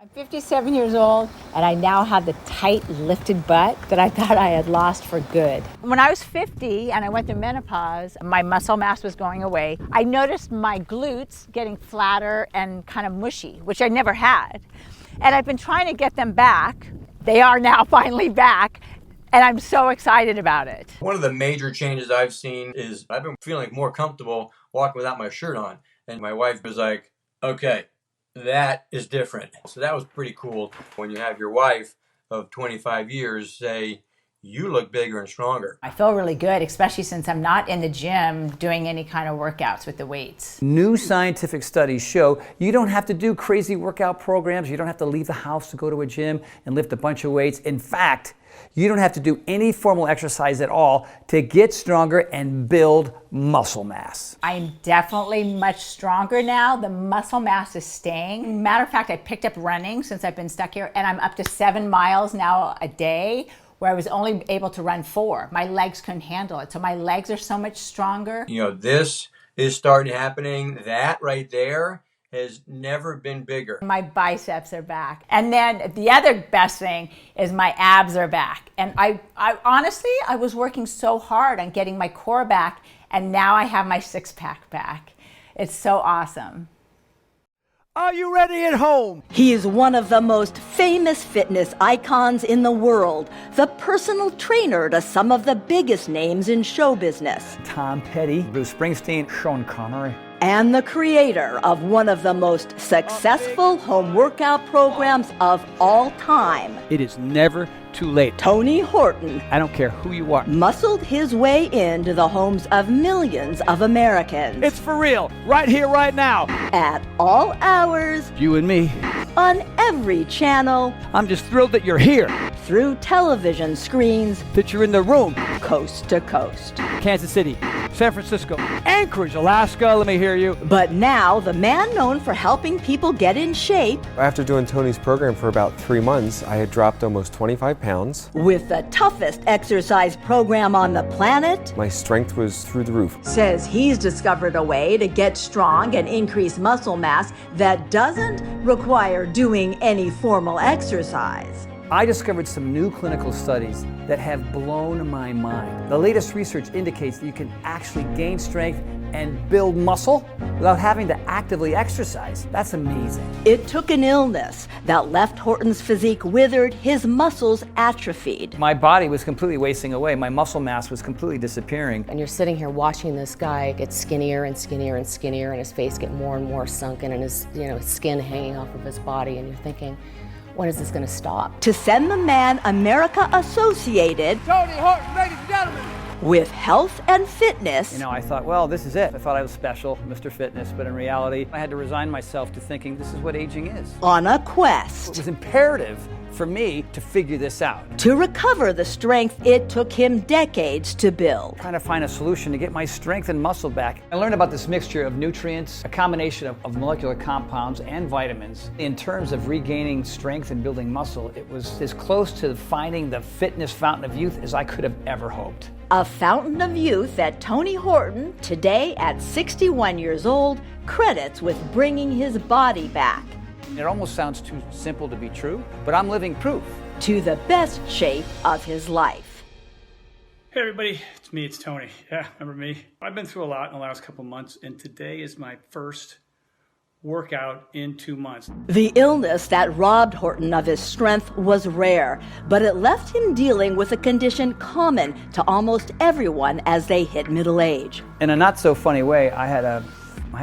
I'm 57 years old, and I now have the tight, lifted butt that I thought I had lost for good. When I was 50 and I went through menopause, my muscle mass was going away. I noticed my glutes getting flatter and kind of mushy, which I never had. And I've been trying to get them back. They are now finally back, and I'm so excited about it. One of the major changes I've seen is I've been feeling more comfortable walking without my shirt on. And my wife was like, okay, that is different. So that was pretty cool when you have your wife of 25 years say, you look bigger and stronger. I feel really good, especially since I'm not in the gym doing any kind of workouts with the weights. New scientific studies show you don't have to do crazy workout programs. You don't have to leave the house to go to a gym and lift a bunch of weights. In fact, you don't have to do any formal exercise at all to get stronger and build muscle mass. I'm definitely much stronger now. The muscle mass is staying. Matter of fact, I picked up running since I've been stuck here, and I'm up to 7 miles now a day, where I was only able to run 4. My legs couldn't handle it. So my legs are so much stronger. You know, this is starting happening. That right there has never been bigger. My biceps are back. And then the other best thing is my abs are back. And I honestly, I was working so hard on getting my core back, and now I have my six-pack back. It's so awesome. Are you ready at home? He is one of the most famous fitness icons in the world, the personal trainer to some of the biggest names in show business, Tom Petty, Bruce Springsteen, Sean Connery, and the creator of one of the most successful home workout programs of all time. It is never too late. Tony Horton I don't care who you are. muscled his way into the homes of millions of Americans It's for real, right here, right now. at all hours, You and me. on every channel, I'm just thrilled that you're here, through television screens, that you're in the room. coast to coast. Kansas City, San Francisco, Anchorage, Alaska, let me hear you. But now, the man known for helping people get in shape After doing Tony's program for about 3 months, I had dropped almost 25 pounds. with the toughest exercise program on the planet, My strength was through the roof. says he's discovered a way to get strong and increase muscle mass that doesn't require doing any formal exercise. I discovered some new clinical studies that have blown my mind. The latest research indicates that you can actually gain strength and build muscle without having to actively exercise. That's amazing. It took an illness that left Horton's physique withered, his muscles atrophied. My body was completely wasting away. My muscle mass was completely disappearing. And you're sitting here watching this guy get skinnier and skinnier and skinnier, and his face get more and more sunken, and his skin hanging off of his body, and you're thinking, when is this going to stop? To send the man America associated Tony Horton, ladies and gentlemen. with health and fitness, I thought, well, this is it. I thought I was special, Mr. Fitness, but in reality, I had to resign myself to thinking this is what aging is. on a It quest was imperative for me to figure this out. to recover the strength it took him decades to build. Trying to find a solution to get my strength and muscle back. I learned about this mixture of nutrients, a combination of molecular compounds and vitamins. In terms of regaining strength and building muscle, it was as close to finding the fitness fountain of youth as I could have ever hoped. A fountain of youth that Tony Horton, today at 61 years old, credits with bringing his body back It almost sounds too simple to be true, but I'm living proof. to the best shape of his life. Hey everybody, it's me, it's Tony. Yeah, remember me? I've been through a lot in the last couple months, and today is my first workout in 2 months. The illness that robbed Horton of his strength was rare, but it left him dealing with a condition common to almost everyone as they hit middle age. In a not so funny way, I had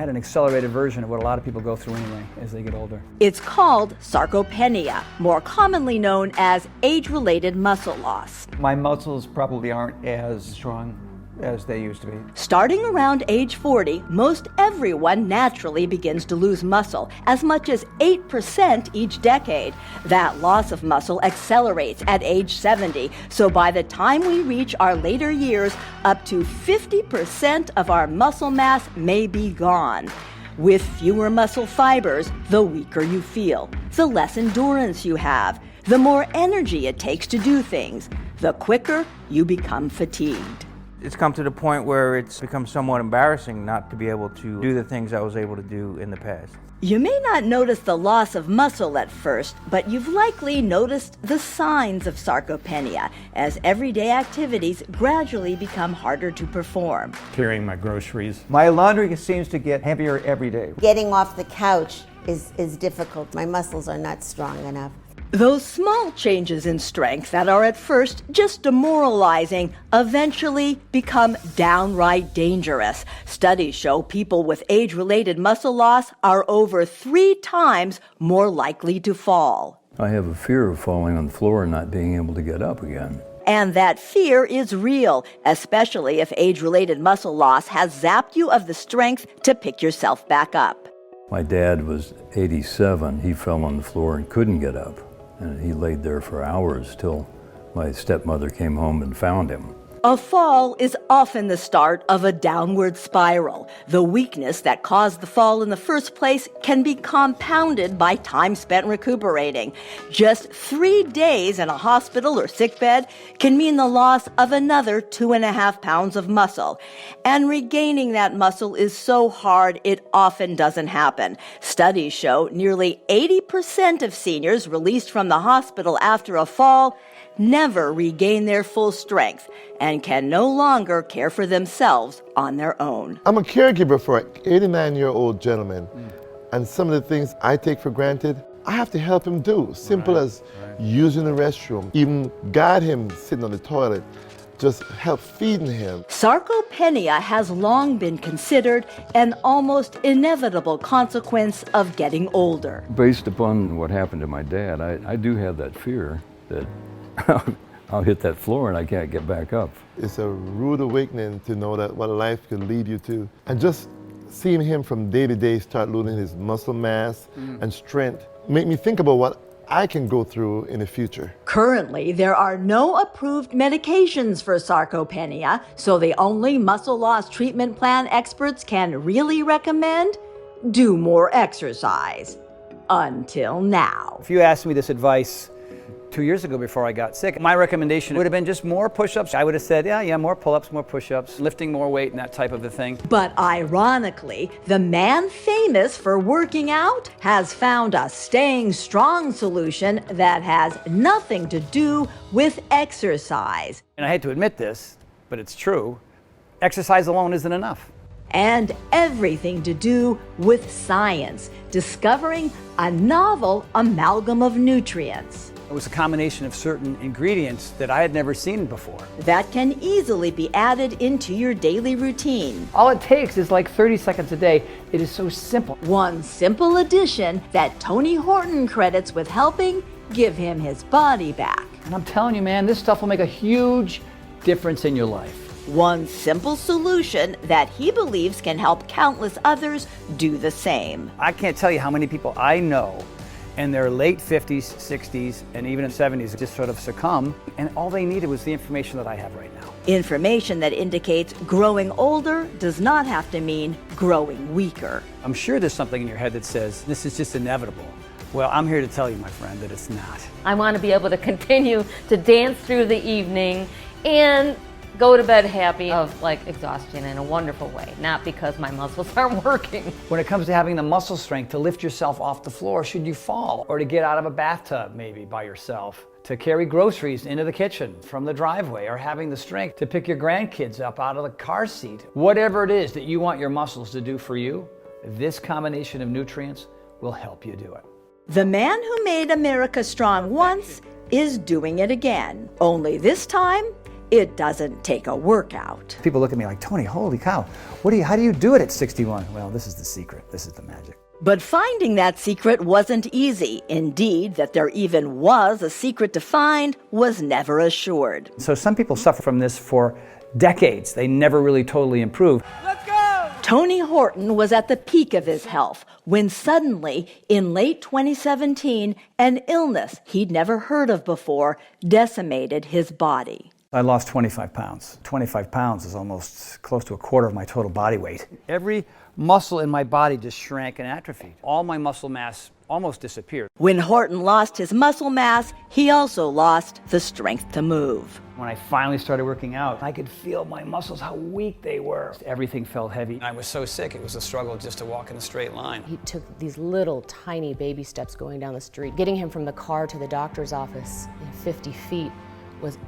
an accelerated version of what a lot of people go through anyway as they get older. It's called sarcopenia, more commonly known as age-related muscle loss. My muscles probably aren't as strong as they used to be. Starting around age 40, most everyone naturally begins to lose muscle, as much as 8% each decade. That loss of muscle accelerates at age 70, so by the time we reach our later years, up to 50% of our muscle mass may be gone. With fewer muscle fibers, the weaker you feel, the less endurance you have, the more energy it takes to do things, the quicker you become fatigued. It's come to the point where it's become somewhat embarrassing not to be able to do the things I was able to do in the past. You may not notice the loss of muscle at first, but you've likely noticed the signs of sarcopenia as everyday activities gradually become harder to perform. Carrying my groceries. My laundry seems to get heavier every day. Getting off the couch is difficult. My muscles are not strong enough. Those small changes in strength that are at first just demoralizing eventually become downright dangerous. Studies show people with age-related muscle loss are over 3 times more likely to fall. I have a fear of falling on the floor and not being able to get up again. And that fear is real, especially if age-related muscle loss has zapped you of the strength to pick yourself back up. My dad was 87. He fell on the floor and couldn't get up. And he laid there for hours till my stepmother came home and found him. A fall is often the start of a downward spiral. The weakness that caused the fall in the first place can be compounded by time spent recuperating. Just 3 days in a hospital or sickbed can mean the loss of another 2.5 pounds of muscle. And regaining that muscle is so hard it often doesn't happen. Studies show nearly 80% of seniors released from the hospital after a fall never regain their full strength and can no longer care for themselves on their own. I'm a caregiver for an 89-year-old gentleman, and some of the things I take for granted, I have to help him do. Simple as using the restroom, even guide him sitting on the toilet, just help feeding him. Sarcopenia has long been considered an almost inevitable consequence of getting older. Based upon what happened to my dad, I do have that fear that I'll hit that floor and I can't get back up. It's a rude awakening to know that what life can lead you to. And just seeing him from day to day start losing his muscle mass and strength make me think about what I can go through in the future. Currently, there are no approved medications for sarcopenia, so the only muscle loss treatment plan experts can really recommend: do more exercise. Until now. If you asked me this advice 2 years ago before I got sick, my recommendation would have been just more push-ups. I would have said, yeah, more pull-ups, more push-ups, lifting more weight and that type of a thing. But ironically, the man famous for working out has found a staying strong solution that has nothing to do with exercise. And I hate to admit this, but it's true. Exercise alone isn't enough. And everything to do with science, discovering a novel amalgam of nutrients. It was a combination of certain ingredients that I had never seen before. That can easily be added into your daily routine. All it takes is like 30 seconds a day. It is so simple. One simple addition that Tony Horton credits with helping give him his body back. And I'm telling you, man, this stuff will make a huge difference in your life. One simple solution that he believes can help countless others do the same. I can't tell you how many people I know in their late 50s, 60s, and even in 70s just sort of succumb, and all they needed was the information that I have right now. Information that indicates growing older does not have to mean growing weaker. I'm sure there's something in your head that says, this is just inevitable. Well, I'm here to tell you, my friend, that it's not. I want to be able to continue to dance through the evening and go to bed happy of exhaustion in a wonderful way, not because my muscles aren't working. When it comes to having the muscle strength to lift yourself off the floor should you fall, or to get out of a bathtub maybe by yourself, to carry groceries into the kitchen from the driveway, or having the strength to pick your grandkids up out of the car seat. Whatever it is that you want your muscles to do for you, this combination of nutrients will help you do it. The man who made America strong once is doing it again, only this time it doesn't take a workout. People look at me like, Tony, holy cow, how do you do it at 61? Well, this is the secret. This is the magic. But finding that secret wasn't easy. Indeed, that there even was a secret to find was never assured. So some people suffer from this for decades. They never really totally improve. Let's go! Tony Horton was at the peak of his health when suddenly, in late 2017, an illness he'd never heard of before decimated his body. I lost 25 pounds. 25 pounds is almost close to a quarter of my total body weight. Every muscle in my body just shrank and atrophied. All my muscle mass almost disappeared. When Horton lost his muscle mass, he also lost the strength to move. When I finally started working out, I could feel my muscles, how weak they were. Everything felt heavy. I was so sick, it was a struggle just to walk in a straight line. He took these little tiny baby steps going down the street. Getting him from the car to the doctor's office in 50 feet was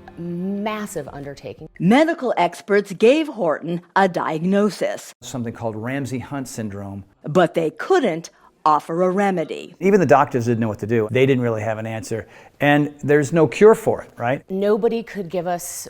a massive undertaking. Medical experts gave Horton a diagnosis, Something called Ramsay-Hunt syndrome. but they couldn't offer a remedy. Even the doctors didn't know what to do. They didn't really have an answer. And there's no cure for it, right? Nobody could give us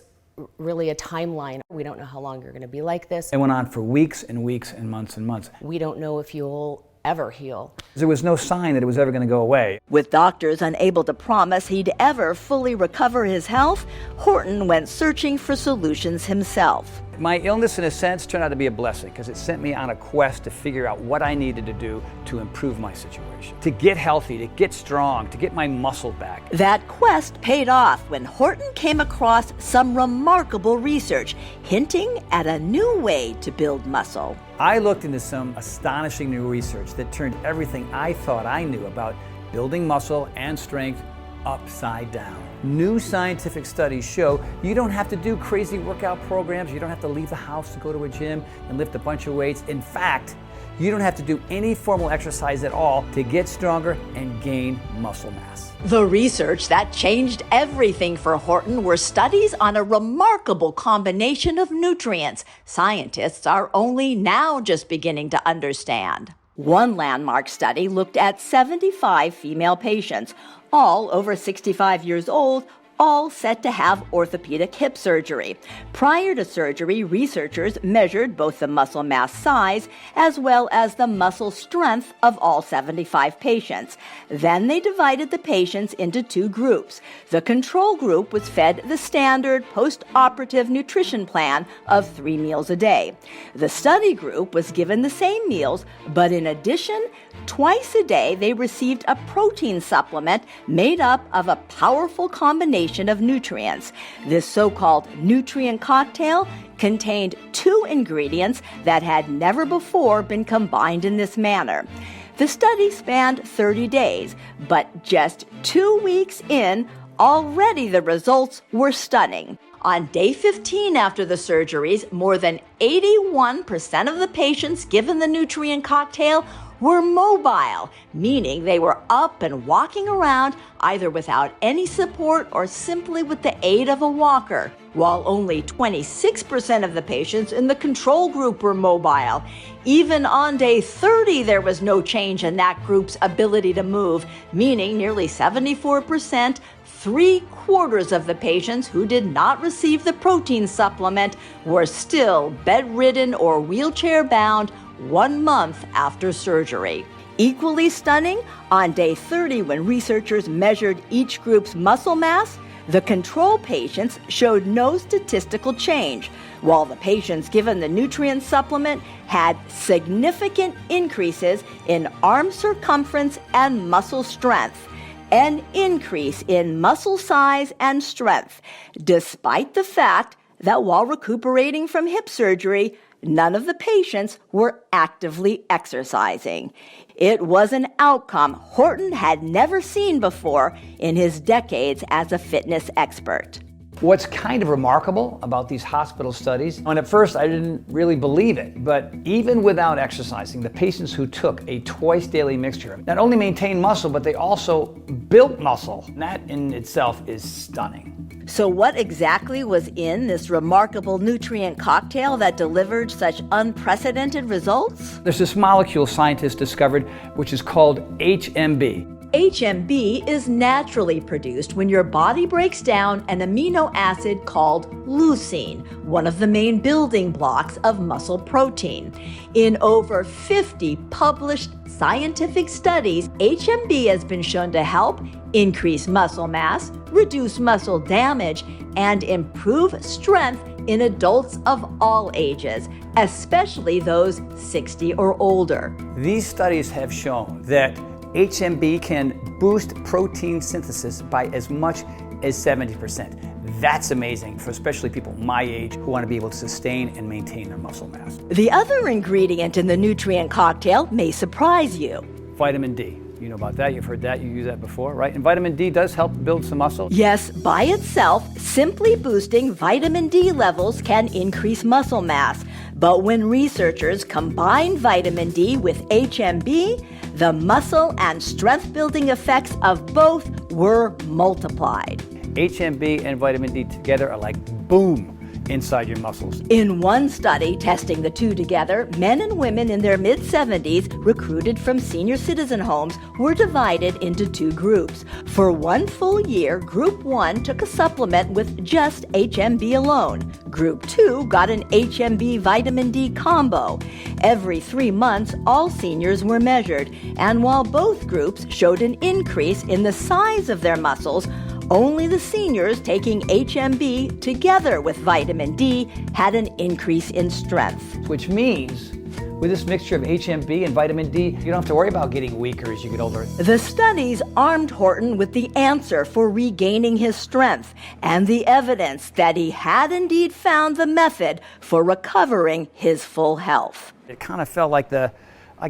really a timeline. We don't know how long you're going to be like this. It went on for weeks and weeks and months and months. We don't know if you'll ever heal. There was no sign that it was ever going to go away. With doctors unable to promise he'd ever fully recover his health, Horton went searching for solutions himself. My illness, in a sense, turned out to be a blessing because it sent me on a quest to figure out what I needed to do to improve my situation, to get healthy, to get strong, to get my muscle back. That quest paid off when Horton came across some remarkable research hinting at a new way to build muscle. I looked into some astonishing new research that turned everything I thought I knew about building muscle and strength upside down. New scientific studies show you don't have to do crazy workout programs. You don't have to leave the house to go to a gym and lift a bunch of weights. In fact, you don't have to do any formal exercise at all to get stronger and gain muscle mass. The research that changed everything for Horton were studies on a remarkable combination of nutrients scientists are only now just beginning to understand. One landmark study looked at 75 female patients, all over 65 years old, all set to have orthopedic hip surgery. Prior to surgery, researchers measured both the muscle mass size as well as the muscle strength of all 75 patients. Then they divided the patients into two groups. The control group was fed the standard post-operative nutrition plan of 3 meals a day. The study group was given the same meals, but in addition, twice a day they received a protein supplement made up of a powerful combination of nutrients. This so-called nutrient cocktail contained 2 ingredients that had never before been combined in this manner. The study spanned 30 days, but just 2 weeks in, already the results were stunning. On day 15 after the surgeries, more than 81% of the patients given the nutrient cocktail were mobile, meaning they were up and walking around either without any support or simply with the aid of a walker, while only 26% of the patients in the control group were mobile. Even on day 30, there was no change in that group's ability to move, meaning nearly 74%, 3/4 of the patients who did not receive the protein supplement were still bedridden or wheelchair-bound 1 month after surgery. Equally stunning, on day 30, when researchers measured each group's muscle mass, the control patients showed no statistical change, while the patients given the nutrient supplement had significant increases in arm circumference and muscle strength, an increase in muscle size and strength, despite the fact that while recuperating from hip surgery, none of the patients were actively exercising. It was an outcome Horton had never seen before in his decades as a fitness expert. What's kind of remarkable about these hospital studies, and at first I didn't really believe it, but even without exercising, the patients who took a twice daily mixture not only maintained muscle, but they also built muscle. And that in itself is stunning. So what exactly was in this remarkable nutrient cocktail that delivered such unprecedented results? There's this molecule scientists discovered which is called HMB. HMB is naturally produced when your body breaks down an amino acid called leucine, one of the main building blocks of muscle protein. In over 50 published scientific studies, HMB has been shown to help increase muscle mass, reduce muscle damage, and improve strength in adults of all ages, especially those 60 or older. These studies have shown that HMB can boost protein synthesis by as much as 70%. That's amazing for especially people my age who want to be able to sustain and maintain their muscle mass. The other ingredient in the nutrient cocktail may surprise you. Vitamin D. You know about that, you've heard that, you use that before, right? And vitamin D does help build some muscle. Yes, by itself, simply boosting vitamin D levels can increase muscle mass. But when researchers combined vitamin D with HMB, the muscle and strength building effects of both were multiplied. HMB and vitamin D together are like boom inside your muscles. In one study testing the two together, men and women in their mid-70s recruited from senior citizen homes were divided into two groups. For 1 full year, Group 1 took a supplement with just HMB alone. Group 2 got an HMB vitamin D combo. Every 3 months, all seniors were measured, and while both groups showed an increase in the size of their muscles, only the seniors taking HMB together with vitamin D had an increase in strength. Which means, with this mixture of HMB and vitamin D, you don't have to worry about getting weaker as you get older. The studies armed Horton with the answer for regaining his strength and the evidence that he had indeed found the method for recovering his full health. It kind of felt like the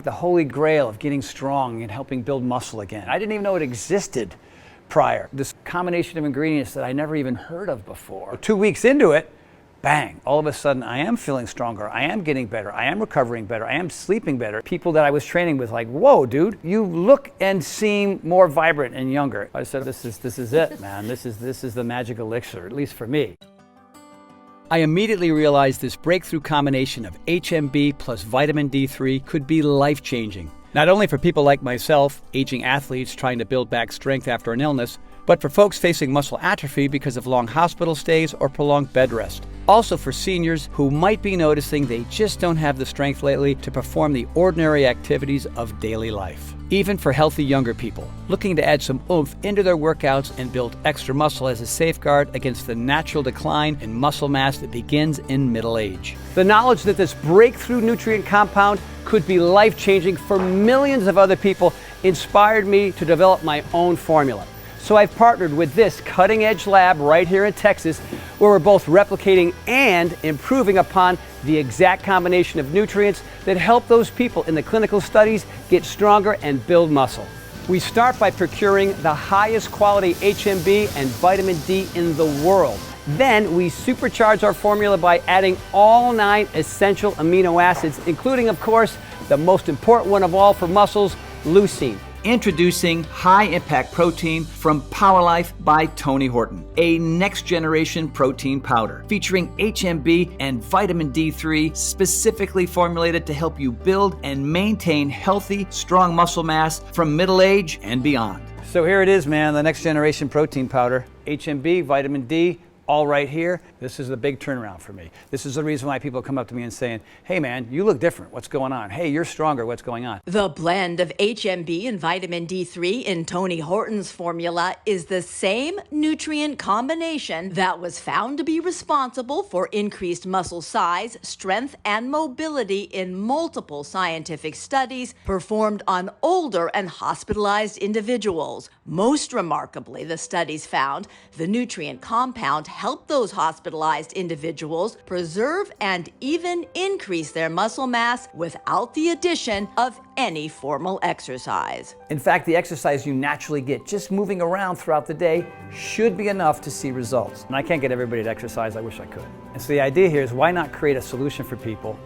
holy grail of getting strong and helping build muscle again. I didn't even know it existed prior. This combination of ingredients that I never even heard of before. 2 weeks into it, bang, all of a sudden I am feeling stronger, I am getting better, I am recovering better, I am sleeping better. People that I was training with like, whoa dude, you look and seem more vibrant and younger. I said, this is it, man. This is the magic elixir, at least for me. I immediately realized this breakthrough combination of HMB plus vitamin D3 could be life-changing. Not only for people like myself, aging athletes trying to build back strength after an illness, but for folks facing muscle atrophy because of long hospital stays or prolonged bed rest. Also for seniors who might be noticing they just don't have the strength lately to perform the ordinary activities of daily life. Even for healthy younger people, looking to add some oomph into their workouts and build extra muscle as a safeguard against the natural decline in muscle mass that begins in middle age. The knowledge that this breakthrough nutrient compound could be life-changing for millions of other people inspired me to develop my own formula. So I've partnered with this cutting-edge lab right here in Texas, where we're both replicating and improving upon the exact combination of nutrients that help those people in the clinical studies get stronger and build muscle. We start by procuring the highest quality HMB and vitamin D in the world. Then we supercharge our formula by adding all 9 essential amino acids, including, of course, the most important one of all for muscles, leucine. Introducing High Impact Protein from PowerLife by Tony Horton, a next-generation protein powder featuring HMB and vitamin D3 specifically formulated to help you build and maintain healthy, strong muscle mass from middle age and beyond. So here it is, man, the next-generation protein powder, HMB, vitamin D, all right here. This is a big turnaround for me. This is the reason why people come up to me and saying, hey man, you look different. What's going on? Hey, you're stronger. What's going on? The blend of HMB and vitamin D3 in Tony Horton's formula is the same nutrient combination that was found to be responsible for increased muscle size, strength, and mobility in multiple scientific studies performed on older and hospitalized individuals. Most remarkably, the studies found the nutrient compound helped those hospitalized individuals preserve and even increase their muscle mass without the addition of any formal exercise. In fact, the exercise you naturally get just moving around throughout the day should be enough to see results. And I can't get everybody to exercise, I wish I could. And so the idea here is, why not create a solution for people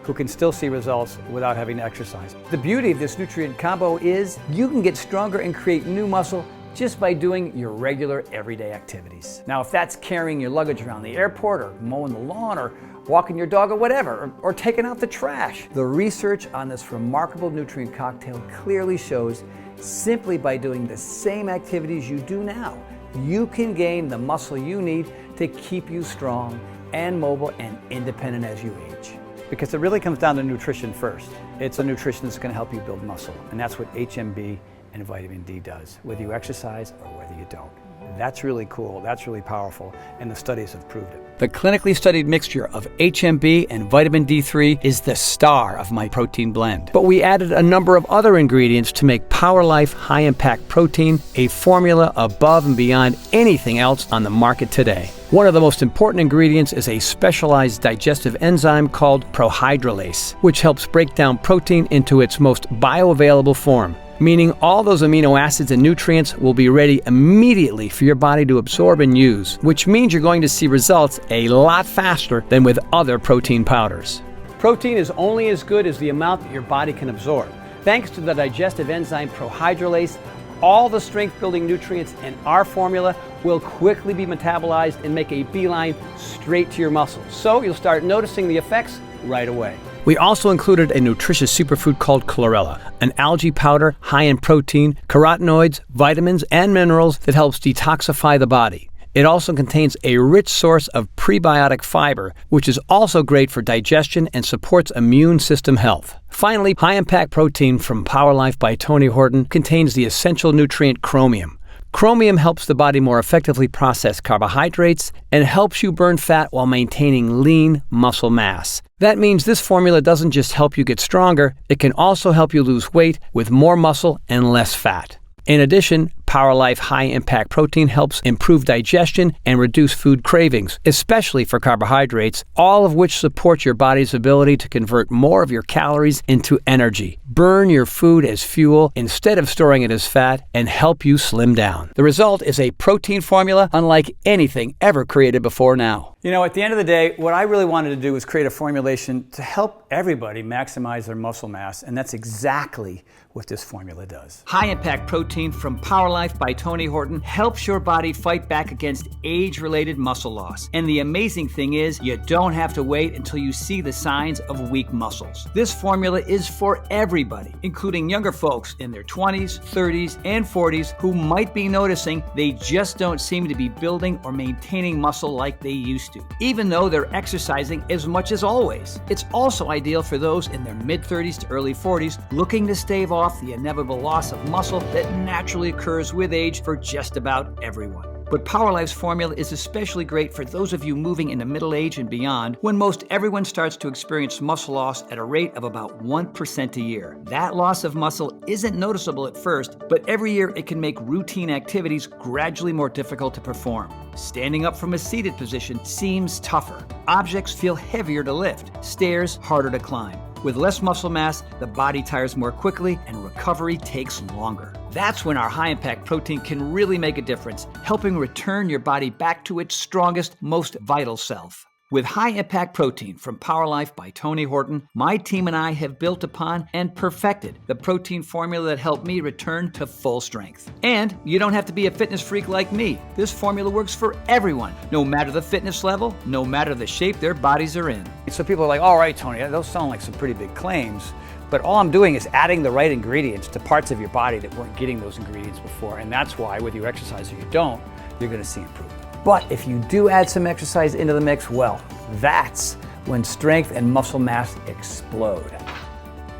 who can still see results without having to exercise? The beauty of this nutrient combo is you can get stronger and create new muscle just by doing your regular everyday activities. Now, if that's carrying your luggage around the airport, or mowing the lawn, or walking your dog, or whatever, or taking out the trash, the research on this remarkable nutrient cocktail clearly shows simply by doing the same activities you do now, you can gain the muscle you need to keep you strong and mobile and independent as you age. Because it really comes down to nutrition first. It's a nutrition that's going to help you build muscle, and that's what HMB and vitamin D does, whether you exercise or whether you don't. That's really cool, that's really powerful, and the studies have proved it. The clinically studied mixture of HMB and vitamin D3 is the star of my protein blend. But we added a number of other ingredients to make PowerLife High Impact Protein a formula above and beyond anything else on the market today. One of the most important ingredients is a specialized digestive enzyme called prohydrolase, which helps break down protein into its most bioavailable form, meaning all those amino acids and nutrients will be ready immediately for your body to absorb and use, which means you're going to see results a lot faster than with other protein powders. Protein is only as good as the amount that your body can absorb. Thanks to the digestive enzyme prohydrolase, all the strength-building nutrients in our formula will quickly be metabolized and make a beeline straight to your muscles. So you'll start noticing the effects right away. We also included a nutritious superfood called chlorella, an algae powder high in protein, carotenoids, vitamins, and minerals that helps detoxify the body. It also contains a rich source of prebiotic fiber, which is also great for digestion and supports immune system health. Finally, high-impact protein from Power Life by Tony Horton contains the essential nutrient chromium. Chromium helps the body more effectively process carbohydrates and helps you burn fat while maintaining lean muscle mass. That means this formula doesn't just help you get stronger, it can also help you lose weight with more muscle and less fat. In addition, Power Life High Impact Protein helps improve digestion and reduce food cravings, especially for carbohydrates, all of which support your body's ability to convert more of your calories into energy, burn your food as fuel instead of storing it as fat, and help you slim down. The result is a protein formula unlike anything ever created before now. You know, at the end of the day, what I really wanted to do was create a formulation to help everybody maximize their muscle mass, and that's exactly what this formula does. High Impact Protein from Power Life by Tony Horton helps your body fight back against age-related muscle loss. And the amazing thing is, you don't have to wait until you see the signs of weak muscles. This formula is for everybody, including younger folks in their 20s, 30s, and 40s who might be noticing they just don't seem to be building or maintaining muscle like they used to, even though they're exercising as much as always. It's also ideal for those in their mid-30s to early 40s looking to stave off the inevitable loss of muscle that naturally occurs with age for just about everyone. But Power Life's formula is especially great for those of you moving into middle age and beyond, when most everyone starts to experience muscle loss at a rate of about 1% a year. That loss of muscle isn't noticeable at first, but every year it can make routine activities gradually more difficult to perform. Standing up from a seated position seems tougher. Objects feel heavier to lift. Stairs harder to climb. With less muscle mass, the body tires more quickly and recovery takes longer. That's when our high-impact protein can really make a difference, helping return your body back to its strongest, most vital self. With high-impact protein from Power Life by Tony Horton, my team and I have built upon and perfected the protein formula that helped me return to full strength. And you don't have to be a fitness freak like me. This formula works for everyone, no matter the fitness level, no matter the shape their bodies are in. So people are like, all right, Tony, those sound like some pretty big claims. But all I'm doing is adding the right ingredients to parts of your body that weren't getting those ingredients before. And that's why, whether you exercise or you don't, you're going to see improvement. But if you do add some exercise into the mix, well, that's when strength and muscle mass explode.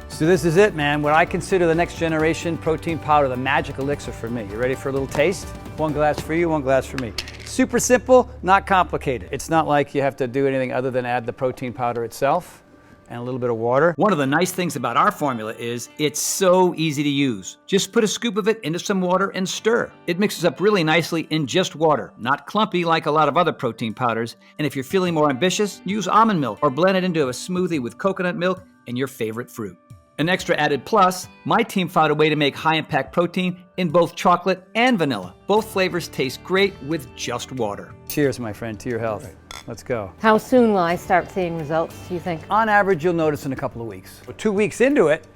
So this is it, man. What I consider the next generation protein powder, the magic elixir for me. You ready for a little taste? One glass for you, one glass for me. Super simple, not complicated. It's not like you have to do anything other than add the protein powder itself and a little bit of water. One of the nice things about our formula is it's so easy to use. Just put a scoop of it into some water and stir. It mixes up really nicely in just water, not clumpy like a lot of other protein powders. And if you're feeling more ambitious, use almond milk or blend it into a smoothie with coconut milk and your favorite fruit. An extra added plus, my team found a way to make high-impact protein in both chocolate and vanilla. Both flavors taste great with just water. Cheers, my friend, to your health. Right. Let's go. How soon will I start seeing results, do you think? On average, you'll notice in a couple of weeks. But 2 weeks into it,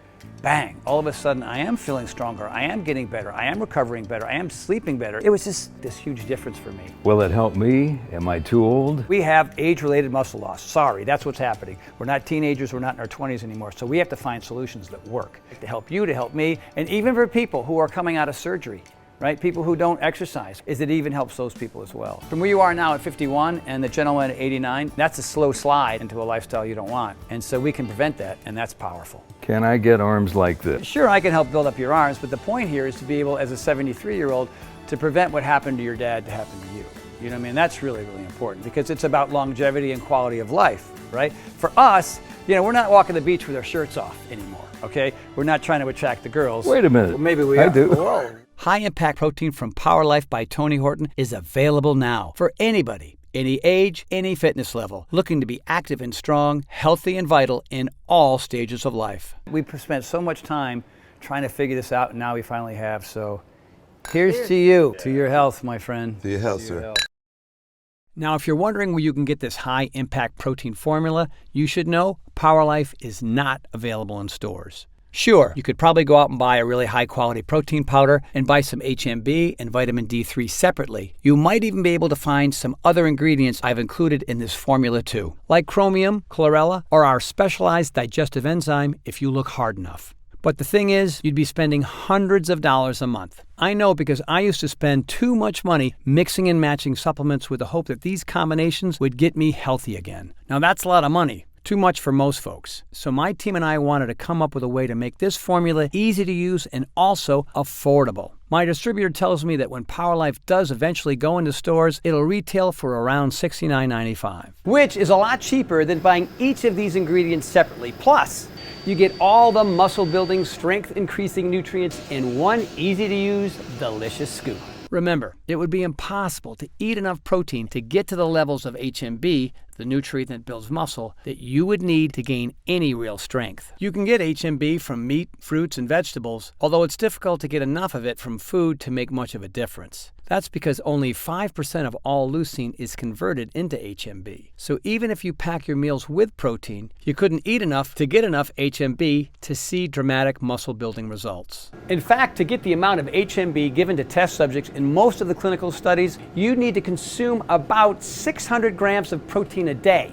bang, all of a sudden I am feeling stronger, I am getting better, I am recovering better, I am sleeping better. It was just this huge difference for me. Will it help me? Am I too old? We have age-related muscle loss. Sorry, that's what's happening. We're not teenagers, we're not in our 20s anymore, so we have to find solutions that work to help you, to help me, and even for people who are coming out of surgery. Right? People who don't exercise, it even helps those people as well. From where you are now at 51 and the gentleman at 89, that's a slow slide into a lifestyle you don't want. And so we can prevent that, and that's powerful. Can I get arms like this? Sure, I can help build up your arms, but the point here is to be able, as a 73-year-old, to prevent what happened to your dad to happen to you. You know what I mean? That's really, really important because it's about longevity and quality of life, right? For us, you know, we're not walking the beach with our shirts off anymore, okay? We're not trying to attract the girls. Wait a minute. Well, maybe we I are. do. Whoa. High Impact Protein from Power Life by Tony Horton is available now for anybody, Any age, any fitness level, looking to be active and strong, healthy and vital in all stages of life. We've spent so much time trying to figure this out, and now we finally have. So here's to you, to your health, my friend. To your health, sir. Now, if you're wondering where you can get this high-impact protein formula, you should know PowerLife is not available in stores. Sure, you could probably go out and buy a really high-quality protein powder and buy some HMB and vitamin D3 separately. You might even be able to find some other ingredients I've included in this formula too, like chromium, chlorella, or our specialized digestive enzyme if you look hard enough. But the thing is, you'd be spending hundreds of dollars a month. I know because I used to spend too much money mixing and matching supplements with the hope that these combinations would get me healthy again. Now that's a lot of money. Too much for most folks. So my team and I wanted to come up with a way to make this formula easy to use and also affordable. My distributor tells me that when PowerLife does eventually go into stores, it'll retail for around $69.95. Which is a lot cheaper than buying each of these ingredients separately. Plus, you get all the muscle-building, strength-increasing nutrients in one easy-to-use, delicious scoop. Remember, it would be impossible to eat enough protein to get to the levels of HMB, the nutrient that builds muscle, that you would need to gain any real strength. You can get HMB from meat, fruits, and vegetables, although it's difficult to get enough of it from food to make much of a difference. That's because only 5% of all leucine is converted into HMB. So even if you pack your meals with protein, you couldn't eat enough to get enough HMB to see dramatic muscle-building results. In fact, to get the amount of HMB given to test subjects in most of the clinical studies, you need to consume about 600 grams of protein a day.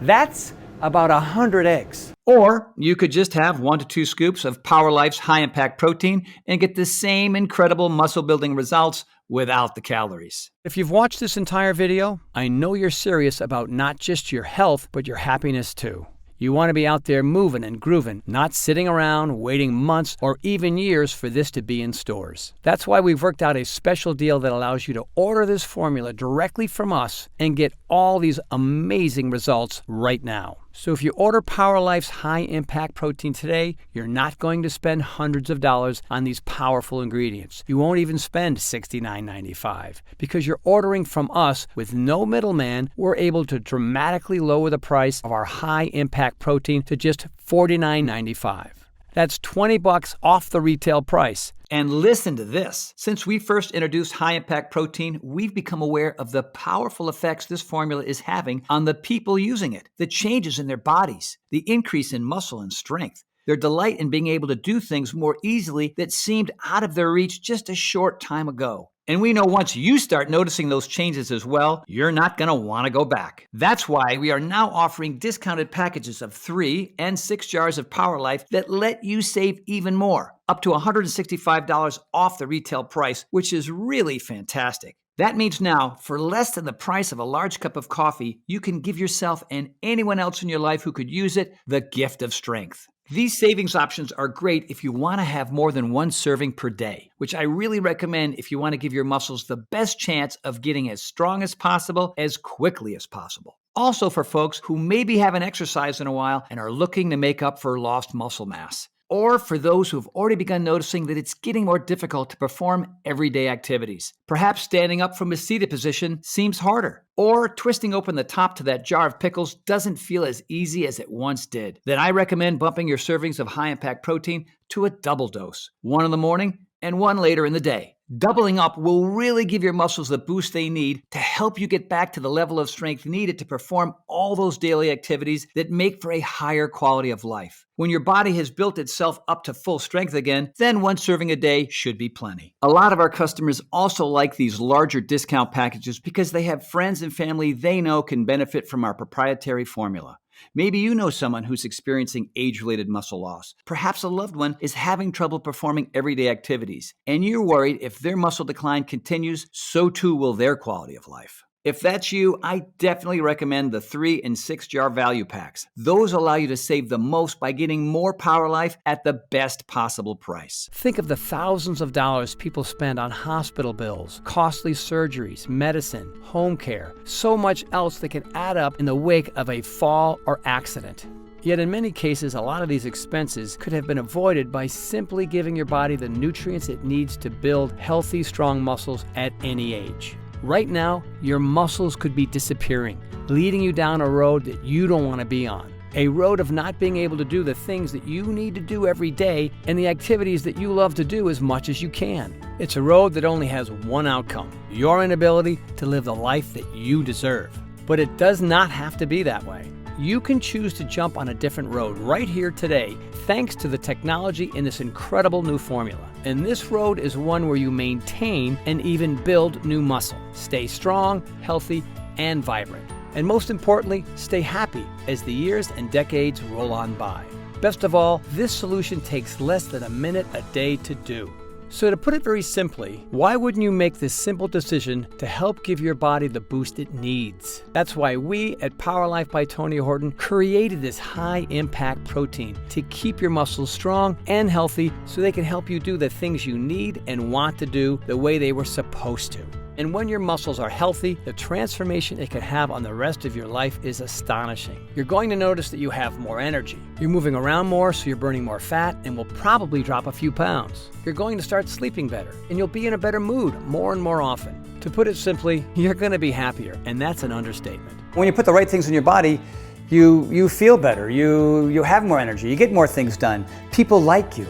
That's about 100 eggs. Or you could just have 1 to 2 scoops of PowerLife's high-impact protein and get the same incredible muscle-building results without the calories. If you've watched this entire video, I know you're serious about not just your health, but your happiness too. You want to be out there moving and grooving, not sitting around waiting months or even years for this to be in stores. That's why we've worked out a special deal that allows you to order this formula directly from us and get all these amazing results right now. So if you order PowerLife's high-impact protein today, you're not going to spend hundreds of dollars on these powerful ingredients. You won't even spend $69.95. Because you're ordering from us with no middleman, we're able to dramatically lower the price of our high-impact protein to just $49.95. That's $20 off the retail price. And listen to this. Since we first introduced high-impact protein, we've become aware of the powerful effects this formula is having on the people using it, the changes in their bodies, the increase in muscle and strength, their delight in being able to do things more easily that seemed out of their reach just a short time ago. And we know once you start noticing those changes as well, you're not going to want to go back. That's why we are now offering discounted packages of 3 and 6 jars of PowerLife that let you save even more, up to $165 off the retail price, which is really fantastic. That means now, for less than the price of a large cup of coffee, you can give yourself and anyone else in your life who could use it the gift of strength. These savings options are great if you want to have more than 1 serving per day, which I really recommend if you want to give your muscles the best chance of getting as strong as possible, as quickly as possible. Also for folks who maybe haven't exercised in a while and are looking to make up for lost muscle mass. Or for those who have already begun noticing that it's getting more difficult to perform everyday activities. Perhaps standing up from a seated position seems harder. Or twisting open the top to that jar of pickles doesn't feel as easy as it once did. Then I recommend bumping your servings of high-impact protein to a double dose. 1 in the morning and 1 later in the day. Doubling up will really give your muscles the boost they need to help you get back to the level of strength needed to perform all those daily activities that make for a higher quality of life. When your body has built itself up to full strength again, then 1 serving a day should be plenty. A lot of our customers also like these larger discount packages because they have friends and family they know can benefit from our proprietary formula. Maybe you know someone who's experiencing age-related muscle loss. Perhaps a loved one is having trouble performing everyday activities, and you're worried if their muscle decline continues, so too will their quality of life. If that's you, I definitely recommend the 3 and 6 jar value packs. Those allow you to save the most by getting more PowerLife at the best possible price. Think of the thousands of dollars people spend on hospital bills, costly surgeries, medicine, home care, so much else that can add up in the wake of a fall or accident. Yet in many cases, a lot of these expenses could have been avoided by simply giving your body the nutrients it needs to build healthy, strong muscles at any age. Right now, your muscles could be disappearing, leading you down a road that you don't want to be on. A road of not being able to do the things that you need to do every day and the activities that you love to do as much as you can. It's a road that only has one outcome: your inability to live the life that you deserve. But it does not have to be that way. You can choose to jump on a different road right here today, thanks to the technology in this incredible new formula. And this road is one where you maintain and even build new muscle. Stay strong, healthy, and vibrant. And most importantly, stay happy as the years and decades roll on by. Best of all, this solution takes less than a minute a day to do. So to put it very simply, why wouldn't you make this simple decision to help give your body the boost it needs? That's why we at Power Life by Tony Horton created this high-impact protein to keep your muscles strong and healthy so they can help you do the things you need and want to do the way they were supposed to. And when your muscles are healthy, the transformation it can have on the rest of your life is astonishing. You're going to notice that you have more energy. You're moving around more, so you're burning more fat and will probably drop a few pounds. You're going to start sleeping better, and you'll be in a better mood more and more often. To put it simply, you're going to be happier, and that's an understatement. When you put the right things in your body, you feel better, you have more energy, you get more things done. People like you.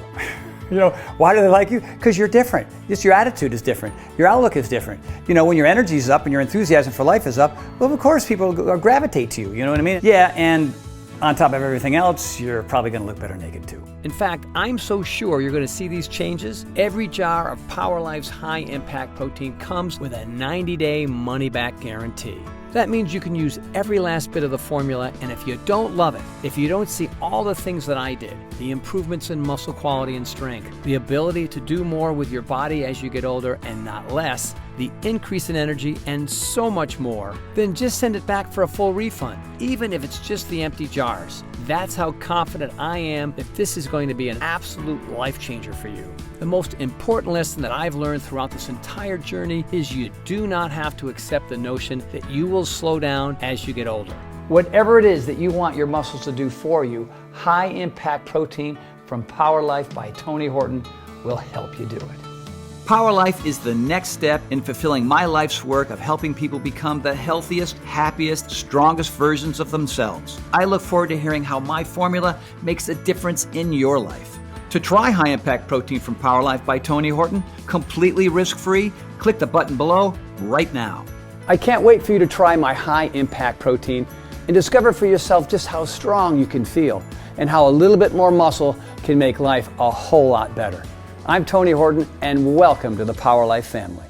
You know, why do they like you? Because you're different. Just your attitude is different. Your outlook is different. You know, when your energy is up and your enthusiasm for life is up, well, of course people gravitate to you. You know what I mean? Yeah, and on top of everything else, you're probably going to look better naked too. In fact, I'm so sure you're going to see these changes. Every jar of Power Life's high-impact protein comes with a 90-day money-back guarantee. That means you can use every last bit of the formula, and if you don't love it, if you don't see all the things that I did, the improvements in muscle quality and strength, the ability to do more with your body as you get older and not less, the increase in energy, and so much more, then just send it back for a full refund, even if it's just the empty jars. That's how confident I am that this is going to be an absolute life changer for you. The most important lesson that I've learned throughout this entire journey is you do not have to accept the notion that you will slow down as you get older. Whatever it is that you want your muscles to do for you, high-impact protein from Power Life by Tony Horton will help you do it. Power Life is the next step in fulfilling my life's work of helping people become the healthiest, happiest, strongest versions of themselves. I look forward to hearing how my formula makes a difference in your life. To try high-impact protein from Power Life by Tony Horton, completely risk-free, click the button below right now. I can't wait for you to try my high-impact protein and discover for yourself just how strong you can feel and how a little bit more muscle can make life a whole lot better. I'm Tony Horton, and welcome to the Power Life family.